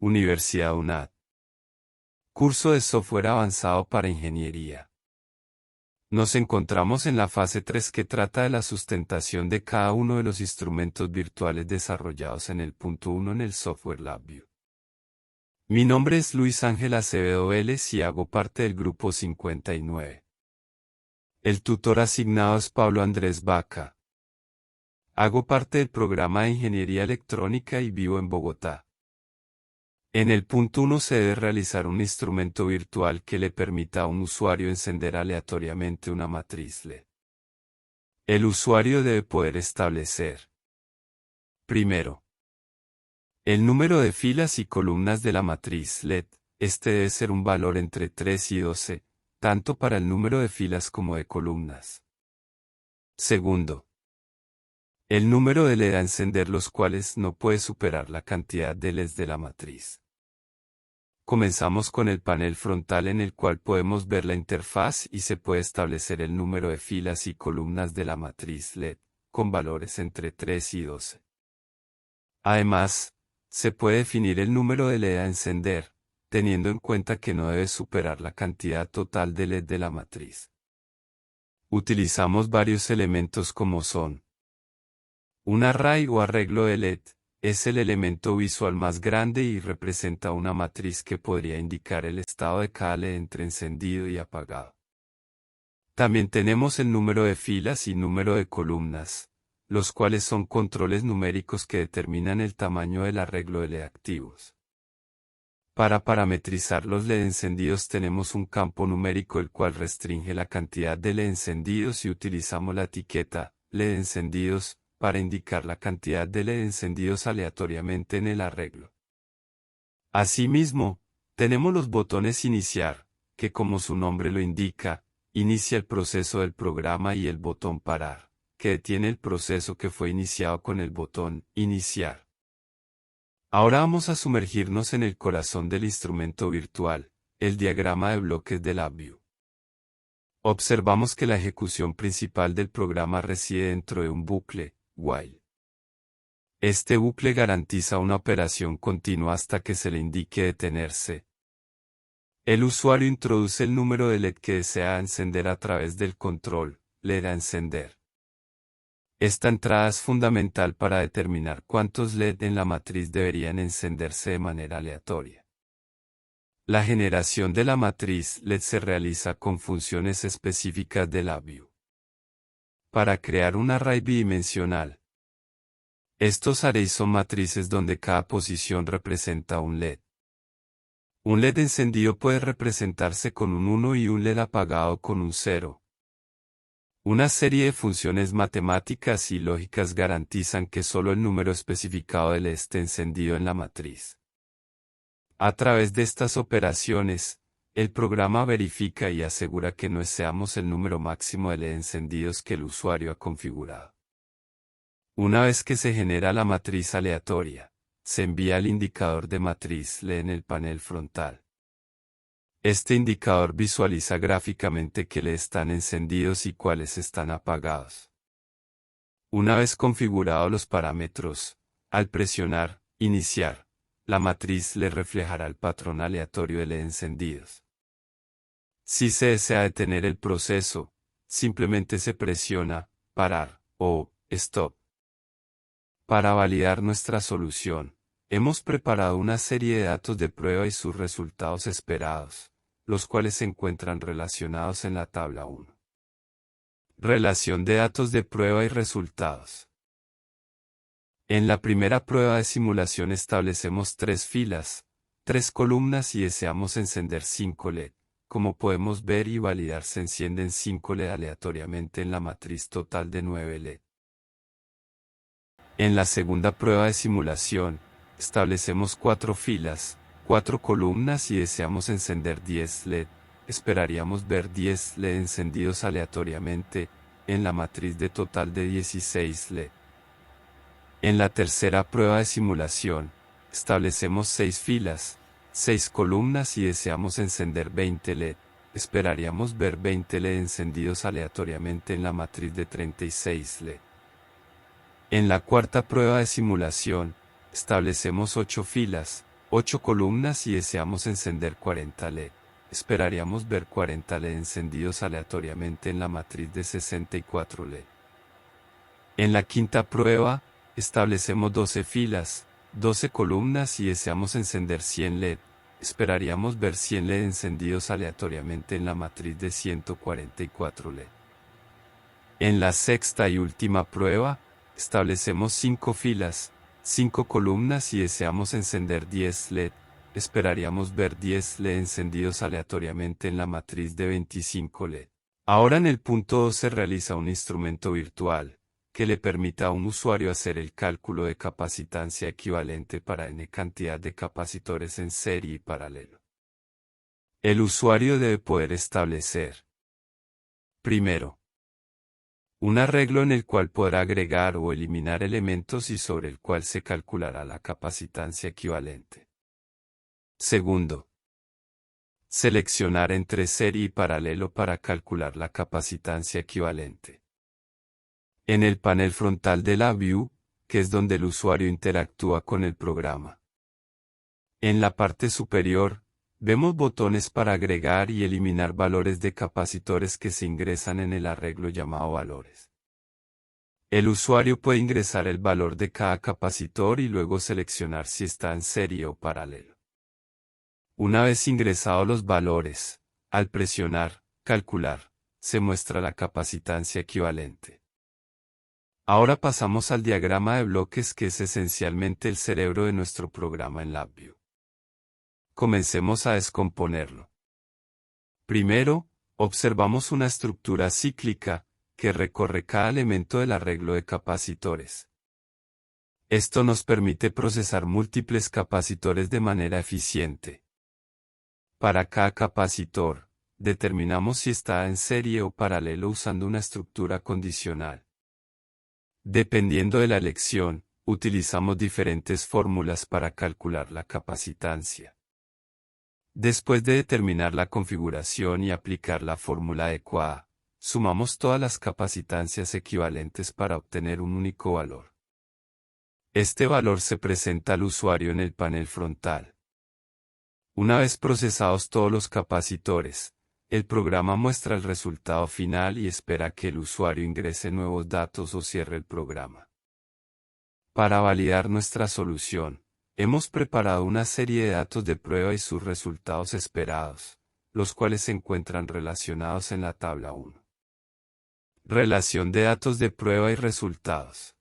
Universidad UNAD. Curso de software avanzado para ingeniería. Nos encontramos en la fase 3 que trata de la sustentación de cada uno de los instrumentos virtuales desarrollados en el punto 1 en el Software LabVIEW. Mi nombre es Luis Ángel Acevedo Vélez y hago parte del grupo 59. El tutor asignado es Pablo Andrés Vaca. Hago parte del programa de Ingeniería Electrónica y vivo en Bogotá. En el punto 1 se debe realizar un instrumento virtual que le permita a un usuario encender aleatoriamente una matriz LED. El usuario debe poder establecer: primero, el número de filas y columnas de la matriz LED. Este debe ser un valor entre 3 y 12, tanto para el número de filas como de columnas. Segundo, el número de LED a encender, los cuales no puede superar la cantidad de LEDs de la matriz. Comenzamos con el panel frontal, en el cual podemos ver la interfaz y se puede establecer el número de filas y columnas de la matriz LED, con valores entre 3 y 12. Además, se puede definir el número de LED a encender, teniendo en cuenta que no debe superar la cantidad total de LED de la matriz. Utilizamos varios elementos como son: un array o arreglo de LED. Es el elemento visual más grande y representa una matriz que podría indicar el estado de cada LED entre encendido y apagado. También tenemos el número de filas y número de columnas, los cuales son controles numéricos que determinan el tamaño del arreglo de LED activos. Para parametrizar los LED encendidos tenemos un campo numérico el cual restringe la cantidad de LED encendidos y utilizamos la etiqueta LED encendidos para indicar la cantidad de LED encendidos aleatoriamente en el arreglo. Asimismo, tenemos los botones iniciar, que como su nombre lo indica, inicia el proceso del programa, y el botón parar, que detiene el proceso que fue iniciado con el botón iniciar. Ahora vamos a sumergirnos en el corazón del instrumento virtual, el diagrama de bloques de LabVIEW. Observamos que la ejecución principal del programa reside dentro de un bucle, while. Este bucle garantiza una operación continua hasta que se le indique detenerse. El usuario introduce el número de LED que desea encender a través del control LED a encender. Esta entrada es fundamental para determinar cuántos LED en la matriz deberían encenderse de manera aleatoria. La generación de la matriz LED se realiza con funciones específicas de LabVIEW. Para crear un array bidimensional. Estos arrays son matrices donde cada posición representa un LED. Un LED encendido puede representarse con un 1 y un LED apagado con un 0. Una serie de funciones matemáticas y lógicas garantizan que solo el número especificado de LED esté encendido en la matriz. A través de estas operaciones, el programa verifica y asegura que no excedamos el número máximo de LED encendidos que el usuario ha configurado. Una vez que se genera la matriz aleatoria, se envía el indicador de matriz LED en el panel frontal. Este indicador visualiza gráficamente qué LED están encendidos y cuáles están apagados. Una vez configurados los parámetros, al presionar iniciar, la matriz LED reflejará el patrón aleatorio de LED encendidos. Si se desea detener el proceso, simplemente se presiona parar o stop. Para validar nuestra solución, hemos preparado una serie de datos de prueba y sus resultados esperados, los cuales se encuentran relacionados en la tabla 1. Relación de datos de prueba y resultados. En la primera prueba de simulación establecemos 3 filas, 3 columnas y deseamos encender 5 LED. Como podemos ver y validar, se encienden 5 LED aleatoriamente en la matriz total de 9 LED. En la segunda prueba de simulación, establecemos 4 filas, 4 columnas y deseamos encender 10 LED. Esperaríamos ver 10 LED encendidos aleatoriamente, en la matriz de total de 16 LED. En la tercera prueba de simulación, establecemos 6 filas, 6 columnas y deseamos encender 20 LED. Esperaríamos ver 20 LED encendidos aleatoriamente en la matriz de 36 LED. En la cuarta prueba de simulación, establecemos 8 filas, 8 columnas y deseamos encender 40 LED. Esperaríamos ver 40 LED encendidos aleatoriamente en la matriz de 64 LED. En la quinta prueba, establecemos 12 filas, 12 columnas y deseamos encender 100 LED. Esperaríamos ver 100 LED encendidos aleatoriamente en la matriz de 144 LED. En la sexta y última prueba, establecemos 5 filas, 5 columnas y deseamos encender 10 LED. Esperaríamos ver 10 LED encendidos aleatoriamente en la matriz de 25 LED. Ahora en el punto 2 se realiza un instrumento virtual, que le permita a un usuario hacer el cálculo de capacitancia equivalente para n cantidad de capacitores en serie y paralelo. El usuario debe poder establecer, primero, un arreglo en el cual podrá agregar o eliminar elementos y sobre el cual se calculará la capacitancia equivalente. Segundo, seleccionar entre serie y paralelo para calcular la capacitancia equivalente. En el panel frontal de la View, que es donde el usuario interactúa con el programa. En la parte superior, vemos botones para agregar y eliminar valores de capacitores que se ingresan en el arreglo llamado valores. El usuario puede ingresar el valor de cada capacitor y luego seleccionar si está en serie o paralelo. Una vez ingresados los valores, al presionar Calcular, se muestra la capacitancia equivalente. Ahora pasamos al diagrama de bloques que es esencialmente el cerebro de nuestro programa en LabVIEW. Comencemos a descomponerlo. Primero, observamos una estructura cíclica, que recorre cada elemento del arreglo de capacitores. Esto nos permite procesar múltiples capacitores de manera eficiente. Para cada capacitor, determinamos si está en serie o paralelo usando una estructura condicional. Dependiendo de la elección, utilizamos diferentes fórmulas para calcular la capacitancia. Después de determinar la configuración y aplicar la fórmula adecuada, sumamos todas las capacitancias equivalentes para obtener un único valor. Este valor se presenta al usuario en el panel frontal. Una vez procesados todos los capacitores, el programa muestra el resultado final y espera que el usuario ingrese nuevos datos o cierre el programa. Para validar nuestra solución, hemos preparado una serie de datos de prueba y sus resultados esperados, los cuales se encuentran relacionados en la tabla 1. Relación de datos de prueba y resultados.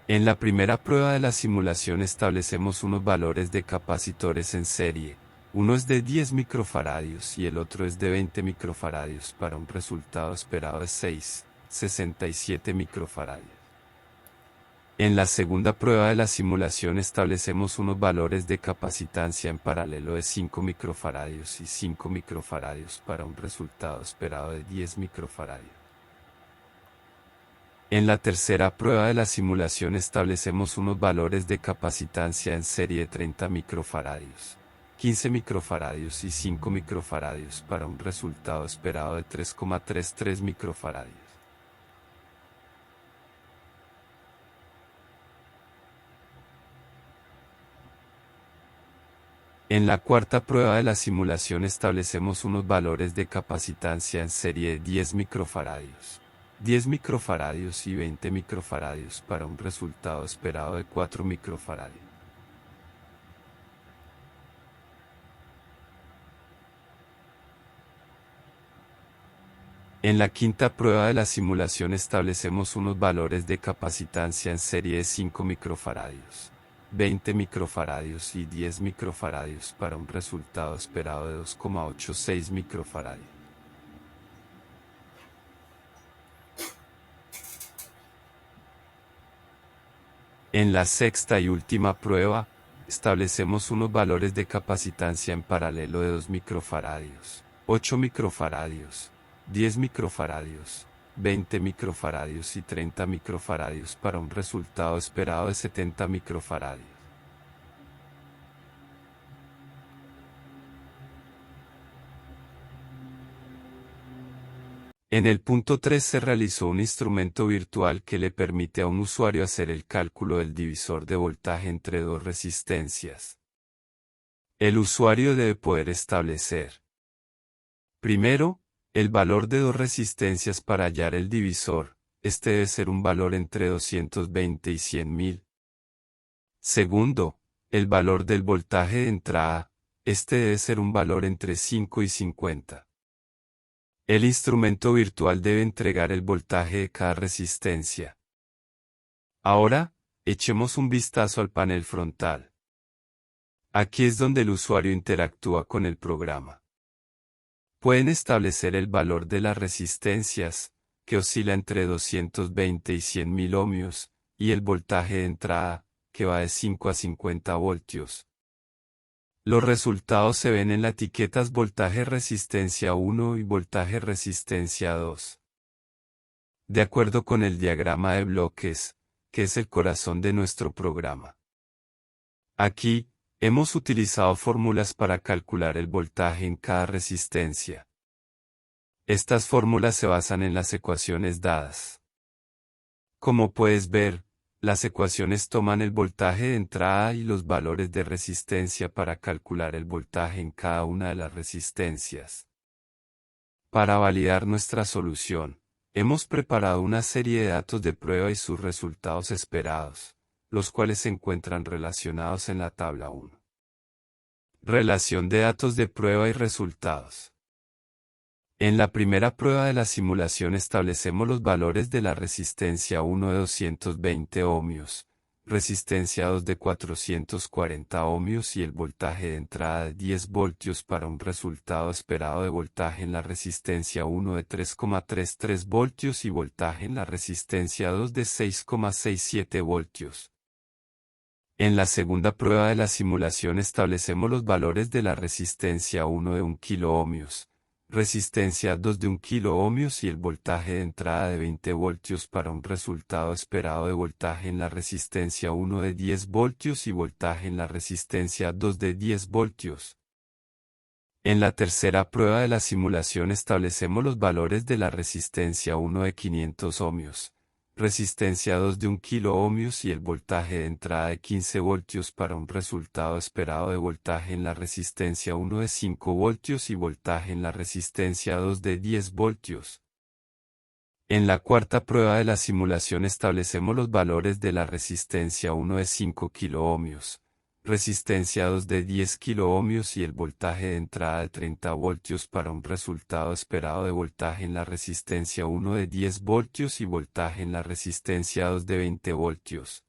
En la primera prueba de la simulación establecemos unos valores de capacitores en serie. Uno es de 10 microfaradios y el otro es de 20 microfaradios para un resultado esperado de 6,67 microfaradios. En la segunda prueba de la simulación establecemos unos valores de capacitancia en paralelo de 5 microfaradios y 5 microfaradios para un resultado esperado de 10 microfaradios. En la tercera prueba de la simulación establecemos unos valores de capacitancia en serie de 30 microfaradios, 15 microfaradios y 5 microfaradios para un resultado esperado de 3,33 microfaradios. En la cuarta prueba de la simulación establecemos unos valores de capacitancia en serie de 10 microfaradios, 10 microfaradios y 20 microfaradios para un resultado esperado de 4 microfaradios. En la quinta prueba de la simulación establecemos unos valores de capacitancia en serie de 5 microfaradios, 20 microfaradios y 10 microfaradios para un resultado esperado de 2,86 microfaradios. En la sexta y última prueba, establecemos unos valores de capacitancia en paralelo de 2 microfaradios, 8 microfaradios, 10 microfaradios, 20 microfaradios y 30 microfaradios para un resultado esperado de 70 microfaradios. En el punto 3 se realizó un instrumento virtual que le permite a un usuario hacer el cálculo del divisor de voltaje entre dos resistencias. El usuario debe poder establecer: primero, el valor de dos resistencias para hallar el divisor. Este debe ser un valor entre 220 y 100.000. Segundo, el valor del voltaje de entrada. Este debe ser un valor entre 5 y 50. El instrumento virtual debe entregar el voltaje de cada resistencia. Ahora, echemos un vistazo al panel frontal. Aquí es donde el usuario interactúa con el programa. Pueden establecer el valor de las resistencias, que oscila entre 220 y 100.000 ohmios, y el voltaje de entrada, que va de 5 a 50 voltios. Los resultados se ven en las etiquetas voltaje resistencia 1 y voltaje resistencia 2. De acuerdo con el diagrama de bloques, que es el corazón de nuestro programa. Aquí, hemos utilizado fórmulas para calcular el voltaje en cada resistencia. Estas fórmulas se basan en las ecuaciones dadas. Como puedes ver, las ecuaciones toman el voltaje de entrada y los valores de resistencia para calcular el voltaje en cada una de las resistencias. Para validar nuestra solución, hemos preparado una serie de datos de prueba y sus resultados esperados, los cuales se encuentran relacionados en la tabla 1. Relación de datos de prueba y resultados. En la primera prueba de la simulación establecemos los valores de la resistencia 1 de 220 ohmios, resistencia 2 de 440 ohmios y el voltaje de entrada de 10 voltios para un resultado esperado de voltaje en la resistencia 1 de 3,33 voltios y voltaje en la resistencia 2 de 6,67 voltios. En la segunda prueba de la simulación establecemos los valores de la resistencia 1 de 1 kilo ohmios, resistencia 2 de 1 kilo ohmios y el voltaje de entrada de 20 voltios para un resultado esperado de voltaje en la resistencia 1 de 10 voltios y voltaje en la resistencia 2 de 10 voltios. En la tercera prueba de la simulación establecemos los valores de la resistencia 1 de 500 ohmios, resistencia 2 de 1 kilo ohmios y el voltaje de entrada de 15 voltios para un resultado esperado de voltaje en la resistencia 1 de 5 voltios y voltaje en la resistencia 2 de 10 voltios. En la cuarta prueba de la simulación establecemos los valores de la resistencia 1 de 5 kilo ohmios, resistencia 2 de 10 kilo ohmios y el voltaje de entrada de 30 voltios para un resultado esperado de voltaje en la resistencia 1 de 10 voltios y voltaje en la resistencia 2 de 20 voltios.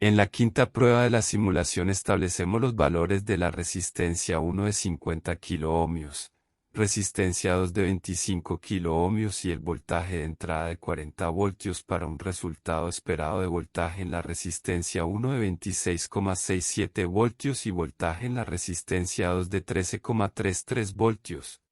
En la quinta prueba de la simulación establecemos los valores de la resistencia 1 de 50 kilo ohmios, resistencia 2 de 25 kilo ohmios y el voltaje de entrada de 40 voltios para un resultado esperado de voltaje en la resistencia 1 de 26,67 voltios y voltaje en la resistencia 2 de 13,33 voltios.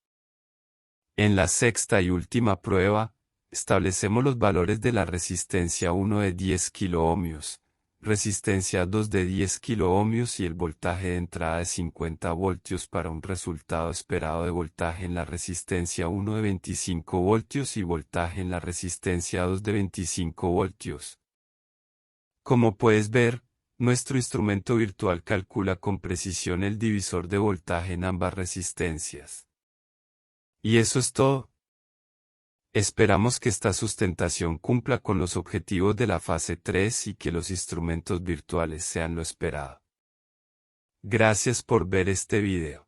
En la sexta y última prueba, establecemos los valores de la resistencia 1 de 10 kilo ohmios, resistencia 2 de 10 kilo ohmios y el voltaje de entrada de 50 voltios para un resultado esperado de voltaje en la resistencia 1 de 25 voltios y voltaje en la resistencia 2 de 25 voltios. Como puedes ver, nuestro instrumento virtual calcula con precisión el divisor de voltaje en ambas resistencias. Y eso es todo. Esperamos que esta sustentación cumpla con los objetivos de la fase 3 y que los instrumentos virtuales sean lo esperado. Gracias por ver este video.